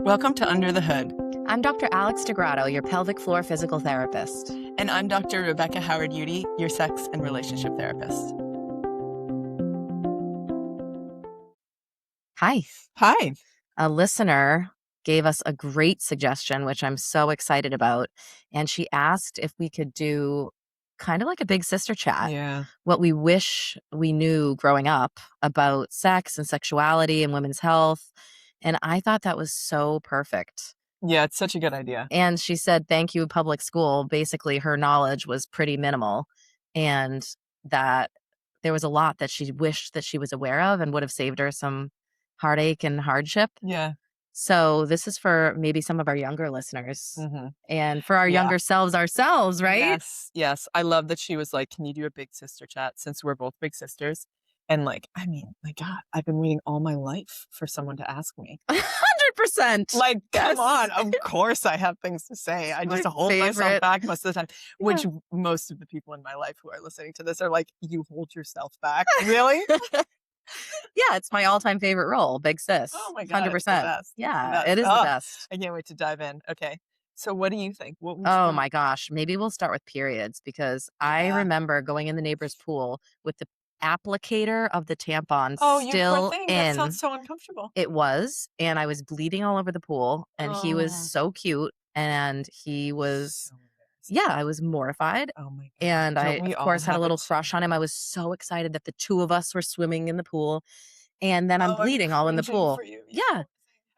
Welcome to Under the Hood. I'm Dr. Alex DeGrotto, your pelvic floor physical therapist. And I'm Dr. Rebecca Howard-Udy, your sex and relationship therapist. Hi. Hi. A listener gave us a great suggestion, which I'm so excited about. And she asked if we could do kind of like a big sister chat. Yeah. What we wish we knew growing up about sex and sexuality and women's health. And I thought that was so perfect. Yeah, it's such a good idea. And she said, thank you, public school. Basically, her knowledge was pretty minimal and that there was a lot that she wished that she was aware of and would have saved her some heartache and hardship. Yeah. So this is for maybe some of our younger listeners and for our younger selves ourselves, right? Yes. Yes. I love that she was like, can you do a big sister chat since we're both big sisters? And like, I mean, my God, I've been waiting all my life for someone to ask me. 100%. Like, come on. Of course I have things to say. I just hold myself back most of the time, which most of the people in my life who are listening to this are like, you hold yourself back? Really? Yeah, it's my all-time favorite role, big sis. Oh my God, 100%. it's the best. Yeah, it is the best. I can't wait to dive in. Okay. So what do you think? What would Oh my gosh, maybe we'll start with periods because I remember going in the neighbor's pool with the applicator of the tampon still in. That sounds so uncomfortable. It was, and I was bleeding all over the pool, and he was so cute, and he was, I was mortified. Oh my God. And I, of course, had a little crush on him. I was so excited that the two of us were swimming in the pool, and then I'm bleeding all in the pool. Yeah.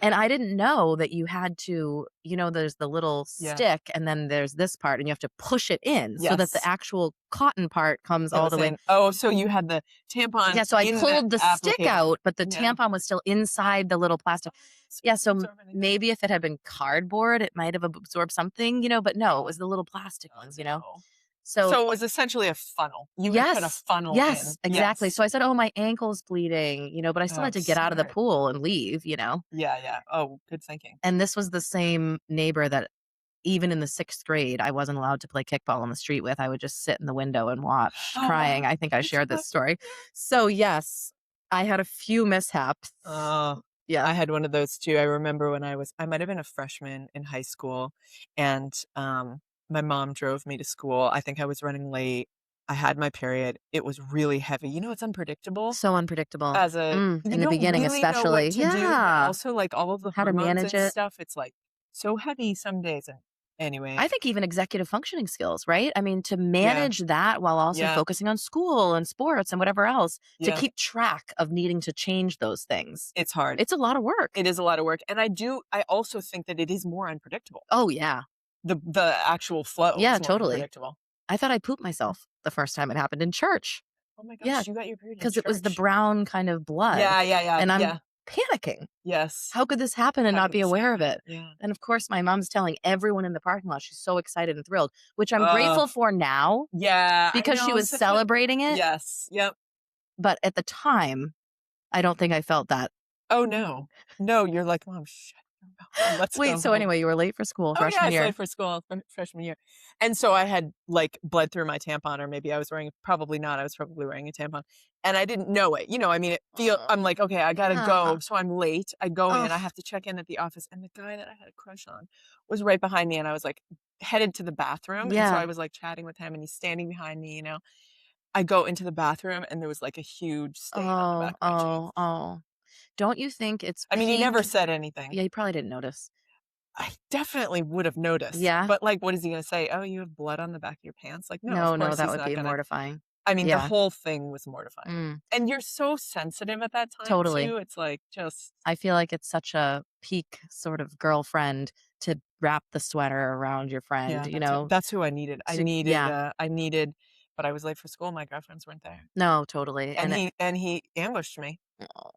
And I didn't know that you had to, there's the little stick and then there's this part and you have to push it in so that the actual cotton part comes all the way. Oh, so you had the tampon. Yeah, so I pulled the stick out, but the tampon was still inside the little plastic. Yeah, so maybe if it had been cardboard, it might have absorbed something, but no, it was the little plastic ones, So it was essentially a funnel. You would put a funnel in. Yes, exactly. So I said, oh, my ankle's bleeding, but I still had to get out of the pool and leave, Yeah, yeah. Oh, good thinking. And this was the same neighbor that even in the 6th grade, I wasn't allowed to play kickball on the street with. I would just sit in the window and watch, crying. I think I shared this story. So yes, I had a few mishaps. Yeah, I had one of those too. I remember when I might have been a freshman in high school, and my mom drove me to school. I think I was running late. I had my period. It was really heavy. It's unpredictable. So unpredictable. As in the beginning, really especially. Know what to do. Also, like all of the how to manage and it. Stuff. It's like so heavy some days. And anyway, I think even executive functioning skills, right? I mean, to manage that while also focusing on school and sports and whatever else, to keep track of needing to change those things. It's hard. It's a lot of work. It is a lot of work. And I also think that it is more unpredictable. Oh, yeah. The actual flow. Yeah, is more totally. Unpredictable. I thought I pooped myself the first time it happened in church. Oh my gosh, you got your period because it was the brown kind of blood. Yeah. And I'm panicking. Yes. How could this happen and not be aware of it? Yeah. And of course, my mom's telling everyone in the parking lot. She's so excited and thrilled, which I'm grateful for now. Yeah. Because she was celebrating it. Yes. Yep. But at the time, I don't think I felt that. Oh, no. No, you're like, Mom, shut your mouth. Wait, so anyway, you were late for school freshman year. I was late for school freshman year. And so I had like bled through my tampon, or maybe I was probably not. I was probably wearing a tampon. And I didn't know it. I mean, I'm like, okay, I gotta go. So I'm late. I go in, I have to check in at the office. And the guy that I had a crush on was right behind me. And I was like headed to the bathroom. Yeah. And so I was like chatting with him and he's standing behind me, I go into the bathroom and there was like a huge stain on the back of my jeans. Oh. Don't you think it's I mean, he never said anything. Yeah, he probably didn't notice. I definitely would have noticed. Yeah. But like, what is he going to say? Oh, you have blood on the back of your pants? Like, no, that would be mortifying. I mean, the whole thing was mortifying. And you're so sensitive at that time, totally. Too. It's like just... I feel like it's such a peak sort of girlfriend to wrap the sweater around your friend, That's who I needed. I needed, but I was late for school. My girlfriends weren't there. No, totally. And he ambushed me. Oh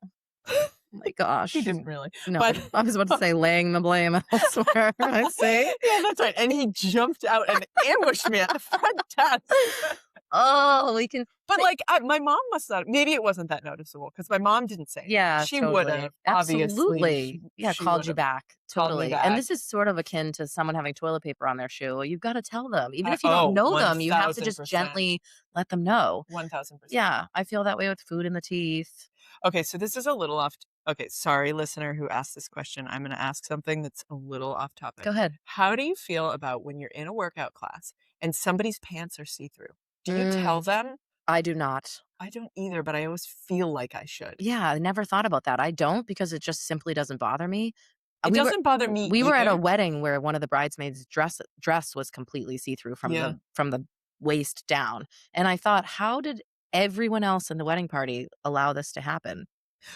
my gosh. He didn't really. No, but I was about to say laying the blame elsewhere. I say. Yeah, that's right. And he jumped out and ambushed me at the front desk. Oh, we can. But like, my mom must not. Maybe it wasn't that noticeable because my mom didn't say. Yeah, she totally. would have. Absolutely. Obviously, called you back. Totally. Back. And this is sort of akin to someone having toilet paper on their shoe. You've got to tell them, even if you don't know them, you have to just gently let them know. 1,000%. Yeah, I feel that way with food in the teeth. Okay, so this is a little off Okay, sorry, listener who asked this question. I'm going to ask something that's a little off Go topic. ahead. How do you feel about when you're in a workout class and somebody's pants are see-through? Do you tell Mm, them? I do not. I don't either, but I always feel like I should. Yeah, I never thought about that. I don't because it just simply doesn't bother me. It doesn't bother me We were at a either. wedding where one of the bridesmaids' dress was completely see-through Yeah. from the waist down, and I thought, "How did everyone else in the wedding party allow this to happen?"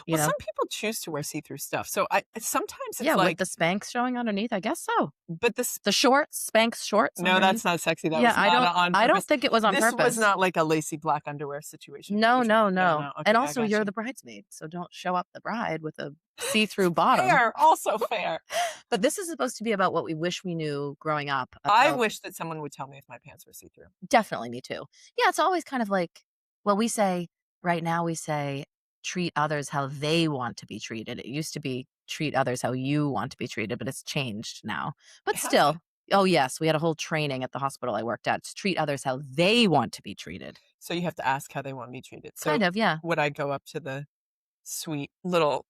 You Well, know? some people choose to wear see-through stuff. So I sometimes it's Yeah, with like, the Spanx showing underneath, I guess so. but this The shorts, Spanx shorts no, underneath. that's not sexy. That Yeah, was not on I don't purpose. think it was on This was purpose. not like a lacy black underwear situation No, for sure. no, Yeah, no. no. And Okay, I also got you're you. the bridesmaid, so don't show up the bride with a see-through bottom. Fair, also fair. But this is supposed to be about what we wish we knew growing up I about. wish that someone would tell me if my pants were see-through. Definitely me too. Yeah, it's always kind of like, well, we say right now we say treat others how they want to be treated. It used to be treat others how you want to be treated, but it's changed now. But Has it? still, oh yes, we had a whole training at the hospital I worked at to treat others how they want to be treated. So you have to ask how they want to be treated. So Kind of, yeah. would I go up to the sweet little,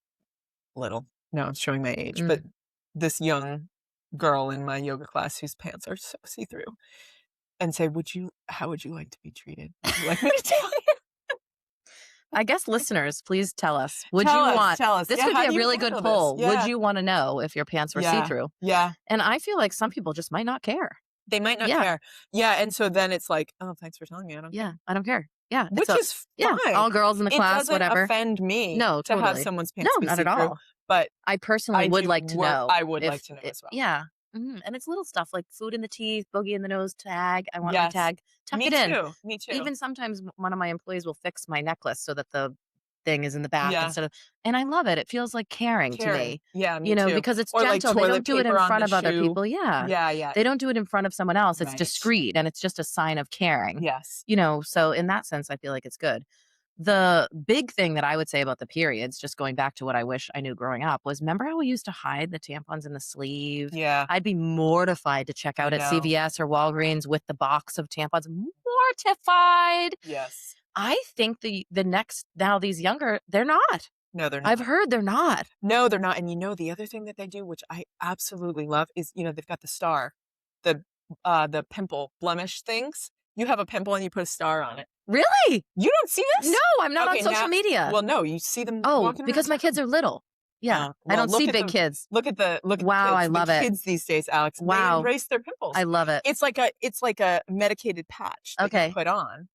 no, I'm showing my age, but Mm. this young girl in my yoga class whose pants are so see-through and say, how would you like to be treated? Would you like me to tell you? I guess listeners, please tell us. Would Tell you us, want tell us. this Yeah, could how be do a you really good handle this? poll. Would Yeah, you want to know if your pants were yeah, see-through? yeah. And I feel like some people just might not care. They might not Yeah. care. Yeah, and so then it's like, "Oh, thanks for telling me, I don't care." Yeah, I don't care. Yeah, it's Which a is yeah, fine. all girls in the It class, doesn't whatever. offend me No, to have totally. someone's No, pants be not at see-through, all. but I personally would like to know I would like if to know it as well. yeah. And it's little stuff like food in the teeth, boogie in the nose tag, I want my Yes. tag, tuck it in. Me too. Even sometimes one of my employees will fix my necklace so that the thing is in the back Yeah, instead of and I love it. It feels like caring to caring. me, Yeah, me too. because it's Or, like, gentle. They don't toilet do it in paper on front the of other shoe. people. Yeah. Yeah, yeah. They don't do it in front of someone else. It's Right. discreet and it's just a sign of caring. Yes. So in that sense, I feel like it's good. The big thing that I would say about the periods, just going back to what I wish I knew growing up, was remember how we used to hide the tampons in the sleeve? Yeah, I'd be mortified to check I out at know. CVS or Walgreens with the box of tampons. Mortified. Yes. I think the next now these younger, they're not. No, they're I've not. heard they're not. No, they're not, and the other thing that they do, which I absolutely love, is, they've got the star, the, the pimple blemish things. You have a pimple and you put a star on it. Really? You don't see No, this? I'm not on Okay, social media. well, no, you see them Oh, walking because around my kids town. are little. Yeah, I Well, don't see big kids. look at the Wow, I kids. love The it. kids these days, Alex, they Wow, embrace their pimples. I love it. It's like a medicated patch that you Okay, put on.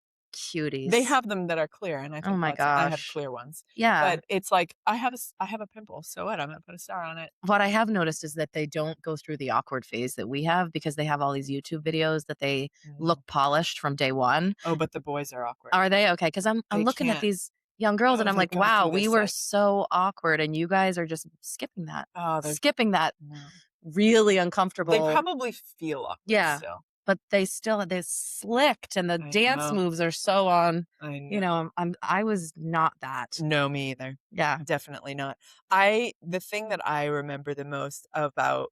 They cuties. have them that are clear, and Oh my I have gosh. clear ones. Yeah. But it's like, I have a pimple, so what? I'm gonna put a star on it. What I have noticed is that they don't go through the awkward phase that we have because they have all these YouTube videos that they Mm. look polished from day one. Oh, but the boys are awkward. Are they? Okay, because I'm They looking at can't. these young girls and Oh, I'm they like, go wow, through we this, were like, so awkward and you guys are just skipping that. oh, they're Skipping that no. really They uncomfortable. probably feel awkward Yeah. still. But they're slicked and the I dance know. moves are so on, I know. I was not that. No, me either. Yeah. Definitely not. The thing that I remember the most about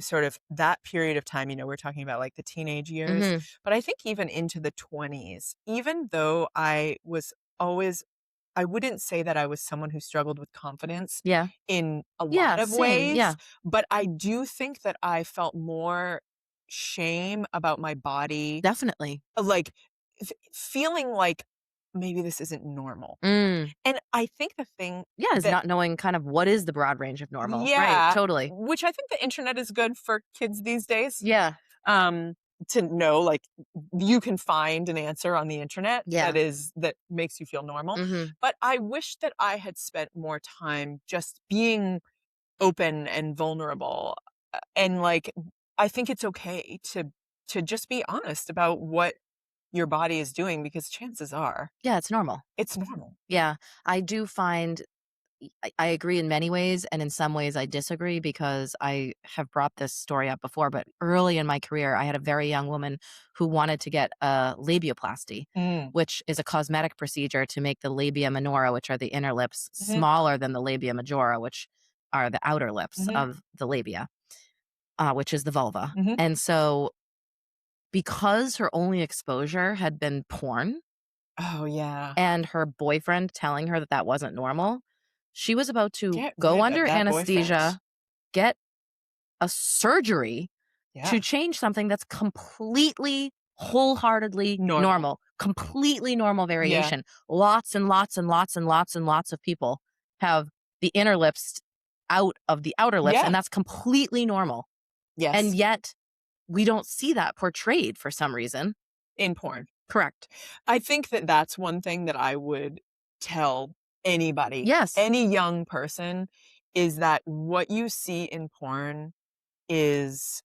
sort of that period of time, we're talking about like the teenage years, Hmm. but I think even into the 20s, even though I was always, I wouldn't say that I was someone who struggled with confidence Yeah. in a Yeah. lot of Same. ways, Yeah. but I do think that I felt more shame about my body, Definitely. like feeling like maybe this isn't normal. Mm. And I think the thing Yeah, is that, not knowing kind of what is the broad range of normal. Right. yeah, Totally. which I think the internet is good for kids these days. Yeah. Um, to know, like, you can find an answer on the internet Yeah. that makes you feel normal. Hmm. But I wish that I had spent more time just being open and vulnerable. And like, I think it's okay to just be honest about what your body is doing, because chances are Yeah, it's normal. it's normal. Yeah. I do find I agree in many ways, and in some ways I disagree because I have brought this story up before. But early in my career, I had a very young woman who wanted to get a labiaplasty, Mm. which is a cosmetic procedure to make the labia minora, which are the inner lips, Hmm. smaller than the labia majora, which are the outer lips Hmm. of the labia, which is the vulva. Hmm. And so, because her only exposure had been porn Oh yeah. and her boyfriend telling her that that wasn't normal, She was about to Get go rid of under that boy fat. anesthesia, get a surgery to Yeah. change something that's completely, wholeheartedly Normal. normal, completely normal Yeah. variation. Lots and lots and lots and lots and lots of people have the inner lips out of the outer lips, Yeah. and that's completely normal. And Yes. yet, we don't see that portrayed for some reason. In porn. Correct. I think that that's one thing that I would tell anybody, Yes. any young person, is that what you see in porn is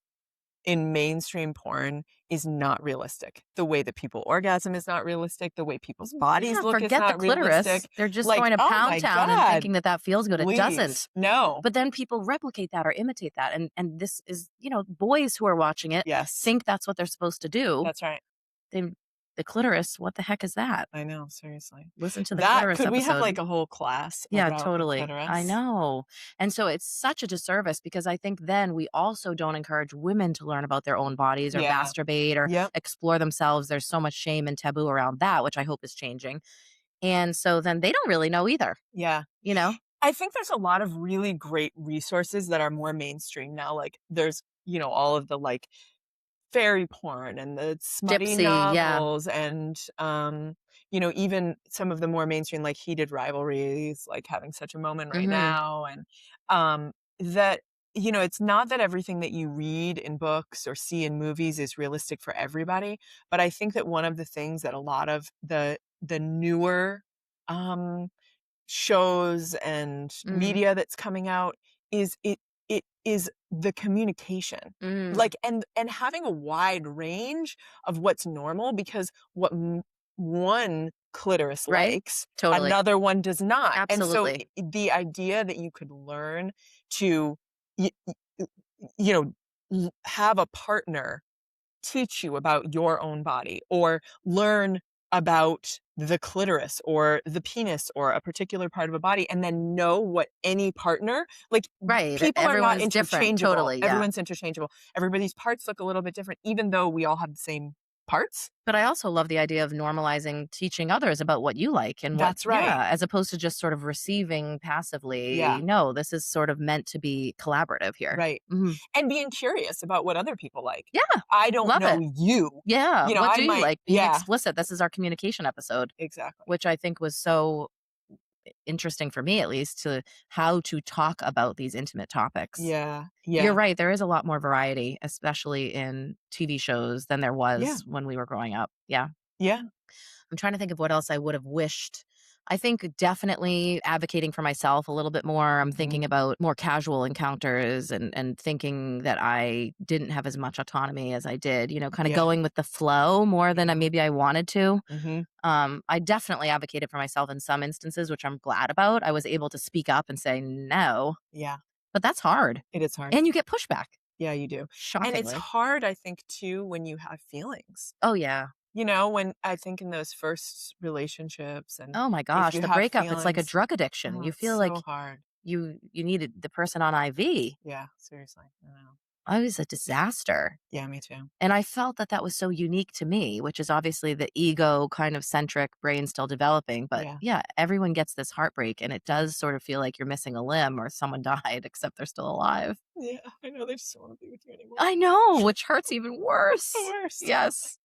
in mainstream porn is not realistic. The way that people orgasm is not realistic. The way people's bodies Yeah, look is forget the not clitoris. realistic. They're just Like, going to oh Pound my Town and God, thinking that that feels good. It please. doesn't. No. But then people replicate that or imitate that, and this is, boys who are watching it Yes. think that's what they're supposed to do. That's right. They the clitoris, what the heck is that? I know, seriously. Listen to the That clitoris could we have, episode. like, a whole class Yeah, about the totally. I clitoris? know. And so it's such a disservice because I think then we also don't encourage women to learn about their own bodies or Yeah. masturbate or Yep. explore themselves. There's so much shame and taboo around that, which I hope is changing. And so then they don't really know either, Yeah. you know? I think there's a lot of really great resources that are more mainstream now, like, there's, all of the, like, fairy porn and the smutty Gypsy, yeah. novels and, even some of the more mainstream, like, heated rivalries, like, having such a moment right Mhm. now, and, that, it's not that everything that you read in books or see in movies is realistic for everybody, but I think that one of the things that a lot of the newer, um shows and Mhm. media that's coming out is it is the communication. Mm. Like, and having a wide range of what's normal because what one clitoris Right? likes, Totally. another one does not. And so Absolutely. the idea that you could learn to y- y- y- you know have a partner teach you about your own body or learn about the clitoris or the penis or a particular part of a body and then know what any partner like Right. people are Everyone not is different. interchangeable. Totally. Yeah. Everyone's interchangeable. Everybody's parts look a little bit different even though we all have the same parts. But I also love the idea of normalizing teaching others about what you like and what, That's right. yeah, as opposed to just sort of receiving Yeah, passively. No, this is sort of meant to be collaborative here. right. Mhm. And being curious about what other people like. Yeah. I don't Love know it. you. Yeah. What I do you might like? Being yeah, explicit. This is our communication episode, exactly. which I think was so interesting for me, at least, to how to talk about these intimate topics. Yeah. You're Yeah. right. There is a lot more variety, especially in TV shows than there Yeah. was when we were growing up. Yeah. Yeah. I'm trying to think of what else I would have wished. I think definitely advocating for myself a little bit more. I'm Mhm. thinking about more casual encounters and thinking that I didn't have as much autonomy as I did, kind of Yeah. going with the flow more than Yeah. maybe I wanted to. Mhm. I definitely advocated for myself in some instances, which I'm glad about. I was able to speak up and say no, Yeah. but that's hard. It is hard. And you get pushback, Yeah, you do. And it's shockingly. hard, I think, too, when you have feelings. Oh, yeah. When I think in those first relationships and Oh my if gosh, you the have breakup, it's like a feelings, drug addiction. oh, You it's feel like so hard. you needed the person on IV. Yeah, seriously. I know. I was a disaster. Yeah, me too. And I felt that that was so unique to me, which is obviously the ego kind of centric brain still developing. But Yeah. yeah, everyone gets this heartbreak and it does sort of feel like you're missing a limb or someone died, except they're still alive. Yeah, I know they just don't want to be with you anymore. I know, which hurts even It's the worse. worst. Yes.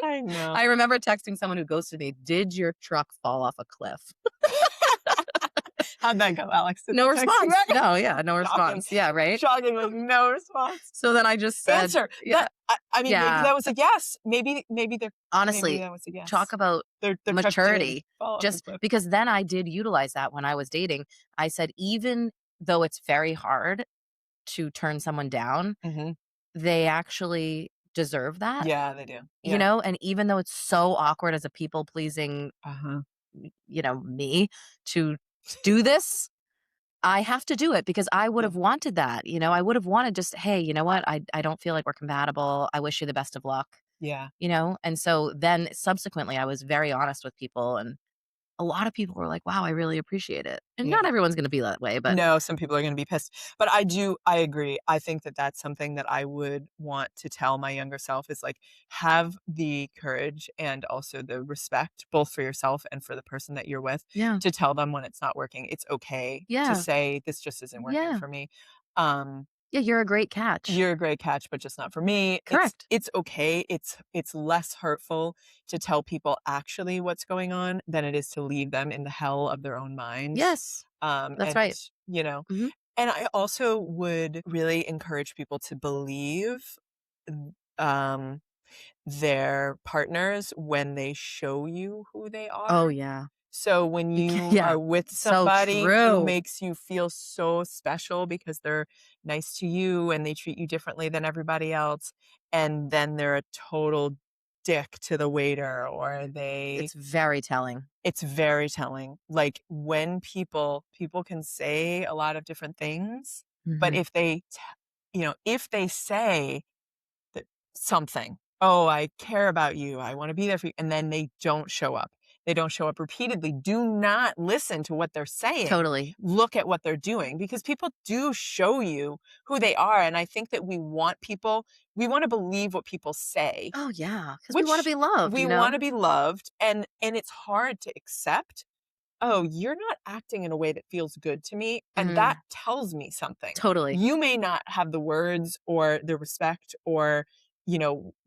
I know. I remember texting someone who ghosted me, "Did your truck fall off a cliff?" How'd that go, Alex? Did No they text you response. back? No, yeah, no Shocking. response. Yeah, right? Shockingly, no response. So then I just said, Answer. yeah, Maybe yeah. that was a yes. Maybe Honestly, that was a yes. talk about Their truck did maturity. fall off a Just cliff. because then I did utilize that when I was dating. I said, even though it's very hard to turn someone down, Mhm. they actually deserve that, Yeah, they do. Yeah. and even though it's so awkward as a people pleasing, Uh-huh. me to do this, I have to do it because I would Yeah. have wanted that. I would have wanted just, hey, you know what? I don't feel like we're compatible. I wish you the best of luck. Yeah. And so then subsequently I was very honest with people and a lot of people were like, wow, I really appreciate it. And Yeah. not everyone's going to be that way, but No, some people are gonna be pissed. But I agree. I think that that's something that I would want to tell my younger self is, like, have the courage and also the respect, both for yourself and for the person that you're with, yeah, to tell them when it's not working. It's okay to yeah, say, "This just isn't working yeah, for me." Um, yeah, you're a great catch. "You're a great catch, but just not for me." Correct. It's okay. It's less hurtful to tell people actually what's going on than it is to leave them in the hell of their own minds. Yes, that's And, right. you know Hmm. and I also would really encourage people to believe, th um, their partners when they show you who they Oh, are. yeah. So when You can, you yeah. are with So somebody who true. makes you feel so special because they're nice to you and they treat you differently than everybody else, and then they're a total dick to the waiter or It's very telling. it's very telling. Like, when people can say a lot of different things, but Hmm. if they say that something, "Oh, I care about you. I wanna be there for you," and then they don't show up. They don't show up repeatedly. Do not listen to what they're saying. Totally. Look at what they're doing because people do show you who they are, and I think that we wanna believe what people say, Oh, yeah. Because we want to which be loved, we you know? wanna be loved, and it's hard to accept, "Oh, you're not acting in a way that feels good to me," and that Mm, tells me something. totally. You may not have the words or the respect or,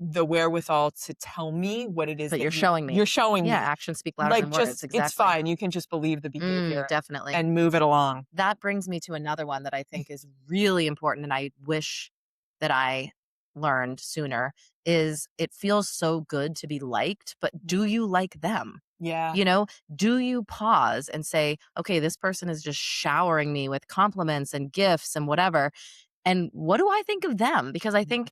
the wherewithal to tell me what it is But that you're showing you're me. showing Yeah, me. actions speak louder Like, than words. just it's Exactly. fine, you can just believe the behavior Definitely. and move it along. That brings me to another one that I think is really important, and I wish that I learned sooner, is it feels so good to be liked, but Mm. do you like them? Yeah. You know, do you pause and say, okay, this person is just showering me with compliments and gifts and whatever. And what do I think of them? Because I Mhm. think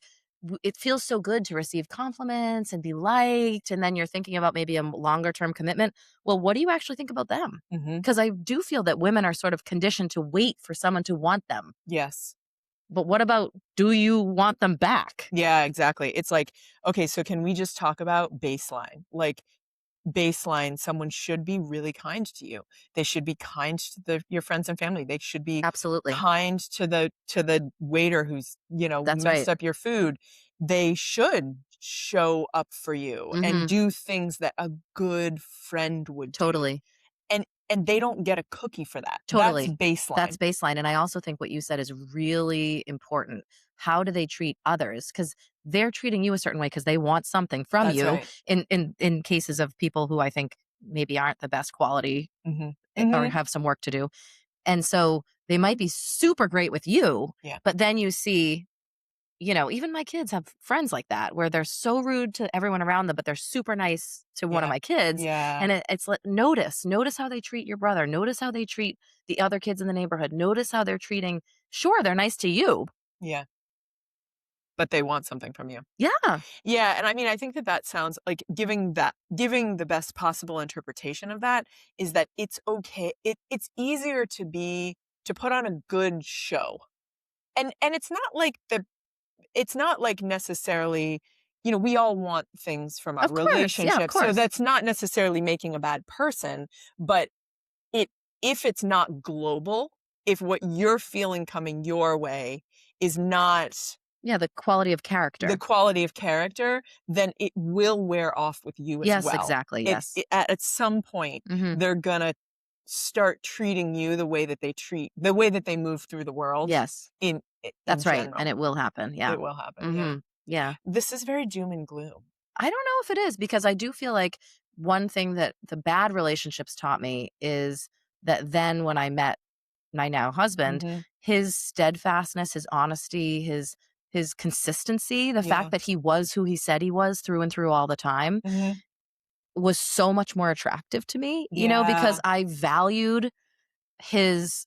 it feels so good to receive compliments and be liked. And then you're thinking about maybe a longer term commitment. Well, what do you actually think about them? Mhm. Because I do feel that women are sort of conditioned to wait for someone to want them. Yes. But what about, do you want them back? Yeah, exactly. It's like, okay, so can we just talk about baseline? Like, baseline, someone should be really kind to you. They should be kind to your friends and family. They should be Absolutely. kind to the waiter who's, That's messed right. up your food. They should show up for you and Hmm. do things that a good friend would do. Totally. And they don't get a cookie for that. That's Totally. That's baseline. baseline, and I also think what you said is really important. How do they treat others? Because 'Cause they're treating you a certain way because they want something from That's you, right. in cases of people who I think maybe aren't the best quality, Mhm. or Mhm. have some work to do, and so they might be super great with you, Yeah. but then you see, even my kids have friends like that where they're so rude to everyone around them, but they're super nice to one of Yeah. my kids. Yeah. And it's like, notice how they treat your brother. Notice how they treat the other kids in the neighborhood. Notice how they're treating, sure, they're nice to you. Yeah. But they want something from you. Yeah, Yeah, and I mean, I think that that sounds like giving the best possible interpretation of that is that it's okay. It's easier to put on a good show. And it's not like necessarily, we all want things from our of course. Yeah, of relationship. So course. that's not necessarily making a bad person, but it if it's not global, if what you're feeling coming your way is not Yeah, the quality of the character. quality of character, then it will wear off with you as Yes, well. exactly. It, Yes. it at some point Hmm. they're gonna start treating you the way that they move through the world Yes, in that's right. And general. it will happen. Yeah. It will happen. Yeah. Hmm. Yeah. This is very doom and gloom. I don't know if it is because I do feel like one thing that the bad relationships taught me is that then when I met my now husband, Mhm. his steadfastness, his honesty, his consistency, the fact Yeah. that he was who he said he was through and through all the time Mhm. was so much more attractive to me, because Yeah. I valued his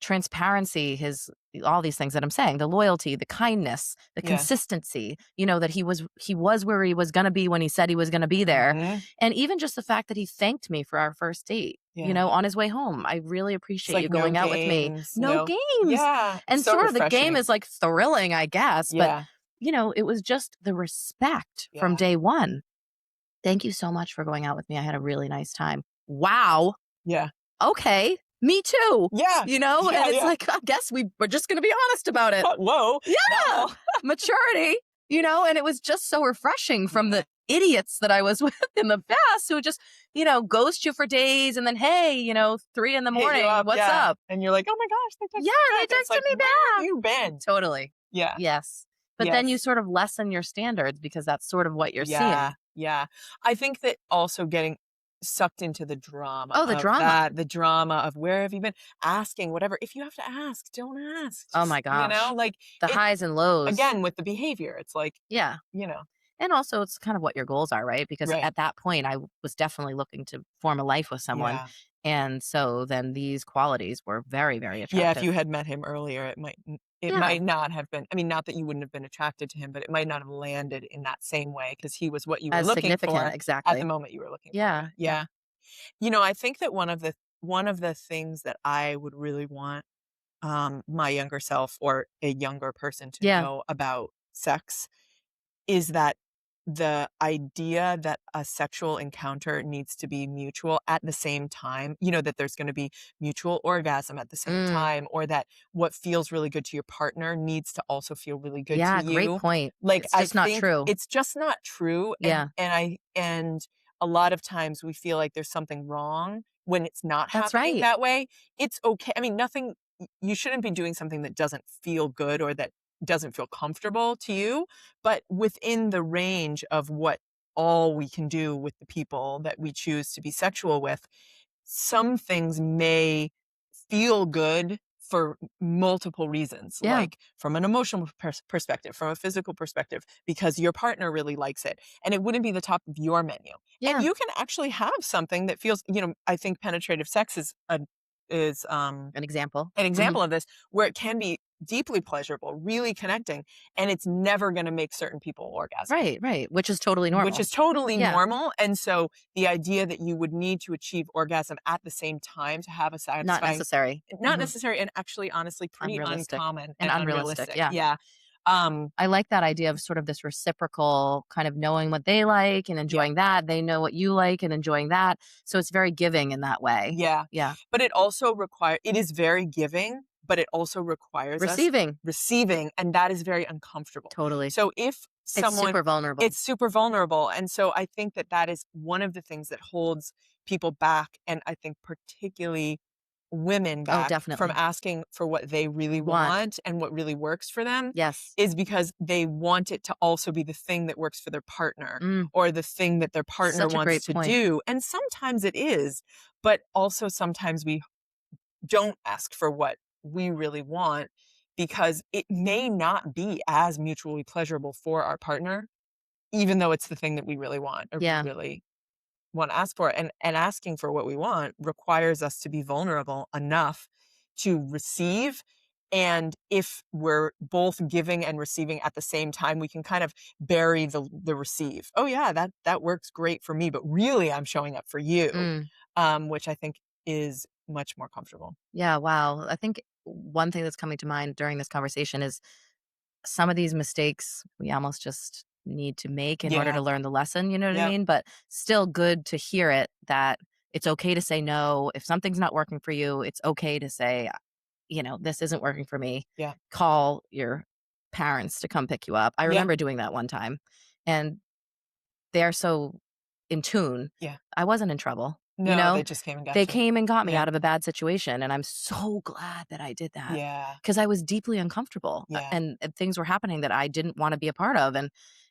transparency, his all these things that I'm saying, the loyalty, the kindness, the Yeah. consistency, that he was where he was going to be when he said he was going to be there. Mhm. And even just the fact that he thanked me for our first date, Yeah. on his way home. I really It's appreciate like you no going out with me. games, No no. games. Yeah. And So sort of the game refreshing. is like thrilling, I guess, but Yeah. it was just the respect from Yeah. day one. Thank you so much for going out with me. I had a really nice time. wow, Yeah. okay, me too. Yeah. And Yeah, it's yeah. like, I guess we're just going to be honest about it. Whoa. Yeah. No. Maturity, and it was just so refreshing from Yeah. the idiots that I was with in the past who would just, ghost you for days and then, hey, 3 in the Hit you morning, up, what's yeah. up? And you're like, "Oh my gosh, they texted Yeah, me they back." And it's texted like, me "Where have back. you been?" Totally. Yeah. Yes. But then you Yes. sort of lessen your standards because that's sort of what you're Yeah. seeing. Yeah. I think that also getting sucked into the drama Oh, the of drama. that, the drama of where have you been? Asking, whatever. If you have to ask, don't ask. Oh Just, my gosh. like The it highs and lows. again with the behavior. It's like, Yeah. you know, And also, it's kind of what your goals are, right? Because right. at that point, I was definitely looking to form a life with someone. Yeah. And so then these qualities were very, very Yeah, if attractive. you had met him earlier, it Yeah. might not have been, I mean, not that you wouldn't have been attracted to him, but it might not have landed in that same way because he was what you were As looking significant. for at the Exactly. moment you were looking for Yeah. it. Yeah. Yeah. I think that one of the things that I would really want, my younger self or a younger person to Yeah. know about sex is that the idea that a sexual encounter needs to be mutual at the same time, that there's gonna be mutual orgasm at the same Mm. time, or that what feels really good to your partner needs to also feel really good to Yeah. Great you. point. Like, It's I just not think true. it's just not true, and Yeah. and a lot of times we feel like there's something wrong when it's not That's happening right. that way. It's okay. I mean, nothing you shouldn't be doing something that doesn't feel good or that doesn't feel comfortable to you, but within the range of what all we can do with the people that we choose to be sexual with, some things may feel good for multiple reasons, Yeah. like from an emotional perspective, from a physical perspective, because your partner really likes it. And it wouldn't be the top of your menu. And Yeah. you can actually have something that feels, I think penetrative sex is An example. an Hmm. example of this where it can be deeply pleasurable, really connecting, and it's never going to make certain people orgasm, Right. Right. Which is totally which normal. is totally Yeah. normal. And so the idea that you would need to achieve orgasm at the same time to have a Not satisfying, necessary. not Hmm. necessary, and actually, honestly, pretty Unrealistic. uncommon And and unrealistic. unrealistic. Yeah. Yeah. Um, I like that idea of sort of this reciprocal kind of knowing what they like and yeah. enjoying that. They know what you like and enjoying that. So it's very giving in that way. Yeah. Yeah. But it is very giving, but it also requires us Receiving. receiving, and that is very uncomfortable. Totally. So if It's someone super vulnerable. it's super vulnerable, and so I think that that is one of the things that holds people back, and I think particularly women Oh, back from definitely. asking for what they really Want. want and what really works for them, Yes. is because they want it to also be the thing that works for their partner Mm, or the thing that their partner such a wants great to point. do, and sometimes it is, but also sometimes we don't ask for what we really want because it may not be as mutually pleasurable for our partner, even though it's the thing that we really want or we Yeah. really want to ask for. And asking for what we want requires us to be vulnerable enough to receive. And if we're both giving and receiving at the same time, we can kind of bury the receive. Oh yeah, that works great for me, but really I'm showing up for you, Mm, which I think is much more comfortable. yeah. Wow. I think one thing that's coming to mind during this conversation is some of these mistakes we almost just need to make in order Yeah. to learn the lesson, you know what I Yep. mean? But still good to hear it that it's okay to say no. If something's not working for you, it's okay to say, this isn't working for me. Yeah. Call your parents to come pick you up. I Yeah. remember doing that one time and they're so in tune. Yeah. I wasn't in trouble, you No, know? they just came and They got you. came and got me Yeah. out of a bad situation, and I'm so glad that I did that Yeah. because I was deeply uncomfortable, Yeah. and things were happening that I didn't wanna be a part of, and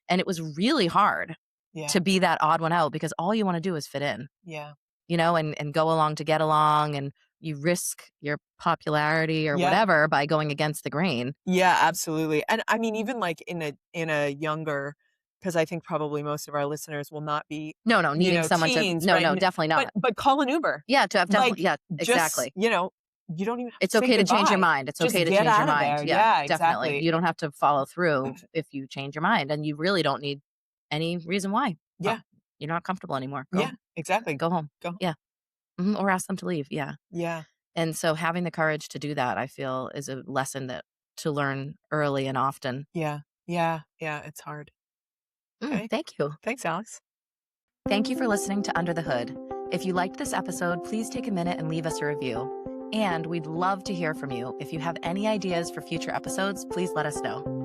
it was really hard Yeah. to be that odd one out because all you wanna do is fit in, Yeah. and go along to get along, and you risk your popularity or Yeah. whatever by going against the grain. Yeah, absolutely. And I mean, even like in a younger, because I think probably most of our listeners will not be, No, no, needing someone to teens, no, right? no, definitely But not. call an Uber. Yeah, to have definitely Like yeah, just, exactly. you don't even have to It's say okay to change your goodbye. mind. It's Just okay to get change your out of mind. there. Yeah, Yeah, definitely. exactly. You don't have to follow through if you change your mind, and you really don't need any reason why. Oh, Yeah. you're not comfortable anymore. Yeah, exactly. Go home. Go. Yeah. Or ask them to leave. Yeah. Yeah. And so having the courage to do that, I feel, is a lesson that to learn early and often. Yeah. Yeah. Yeah, it's hard. Okay. Thank you. Thanks, Alex. Thank you for listening to Under the Hood. If you liked this episode, please take a minute and leave us a review. And we'd love to hear from you. If you have any ideas for future episodes, please let us know.